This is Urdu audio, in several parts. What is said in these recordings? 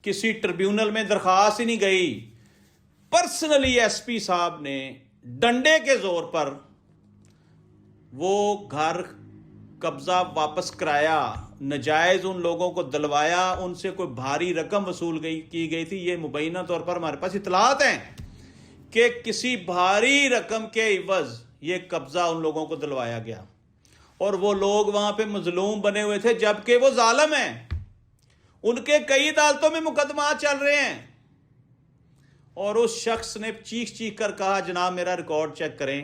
کسی ٹریبیونل میں درخواست ہی نہیں گئی، پرسنلی ایس پی صاحب نے ڈنڈے کے زور پر وہ گھر قبضہ واپس کرایا، نجائز ان لوگوں کو دلوایا، ان سے کوئی بھاری رقم وصول کی گئی تھی۔ یہ مبینہ طور پر ہمارے پاس اطلاعات ہیں کہ کسی بھاری رقم کے عوض یہ قبضہ ان لوگوں کو دلوایا گیا، اور وہ لوگ وہاں پہ مظلوم بنے ہوئے تھے جبکہ وہ ظالم ہیں۔ ان کے کئی عدالتوں میں مقدمات چل رہے ہیں، اور اس شخص نے چیخ چیخ کر کہا جناب میرا ریکارڈ چیک کریں،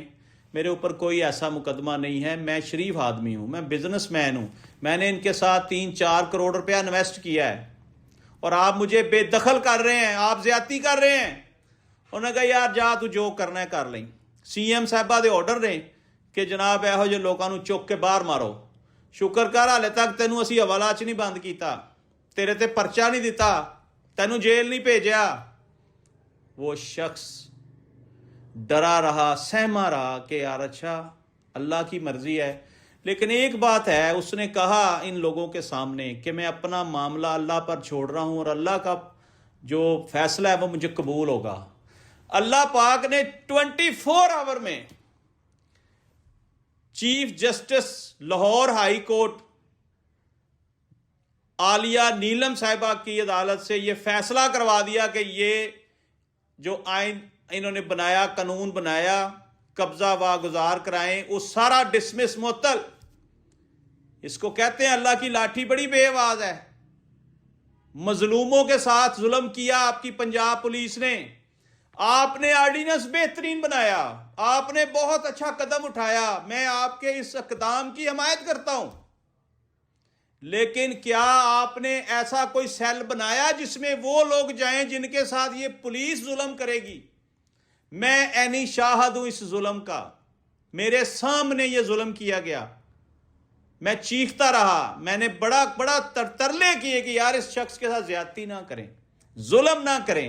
میرے اوپر کوئی ایسا مقدمہ نہیں ہے، میں شریف آدمی ہوں، میں بزنس مین ہوں، میں نے ان کے ساتھ 3-4 کروڑ روپیہ انویسٹ کیا ہے، اور آپ مجھے بے دخل کر رہے ہیں، آپ زیادتی کر رہے ہیں۔ انہوں نے کہا یار جا تو جو کرنا ہے کر لیں۔ سی ایم صاحبہ دے آرڈر نے کہ جناب یہو جے لوگوں نوں چک کے باہر مارو۔ شکر کر حالے تک تینوں اسی حوالہ چ نہیں بند کیتا، تیرے تے پرچہ نہیں دیتا، تینوں جیل نہیں بھیجیا۔ وہ شخص ڈرا رہا، سہما رہا کہ یار اچھا اللہ کی مرضی ہے، لیکن ایک بات ہے، اس نے کہا ان لوگوں کے سامنے کہ میں اپنا معاملہ اللہ پر چھوڑ رہا ہوں، اور اللہ کا جو فیصلہ ہے وہ مجھے قبول ہوگا۔ اللہ پاک نے 24 آور میں chief justice Lahore high court Aliya Neelam صاحبہ کی عدالت سے یہ فیصلہ کروا دیا کہ یہ جو آئین انہوں نے بنایا، قانون بنایا، قبضہ واگزار کرائیں، وہ سارا ڈسمس، معطل۔ اس کو کہتے ہیں اللہ کی لاٹھی بڑی بے آواز ہے۔ مظلوموں کے ساتھ ظلم کیا آپ کی پنجاب پولیس نے، آپ نے آرڈیننس بہترین بنایا، آپ نے بہت اچھا قدم اٹھایا، میں آپ کے اس اقدام کی حمایت کرتا ہوں، لیکن کیا آپ نے ایسا کوئی سیل بنایا جس میں وہ لوگ جائیں جن کے ساتھ یہ پولیس ظلم کرے گی؟ میں عینی شاہد ہوں اس ظلم کا، میرے سامنے یہ ظلم کیا گیا، میں چیختا رہا، میں نے بڑا ترلے کیے کہ یار اس شخص کے ساتھ زیادتی نہ کریں، ظلم نہ کریں۔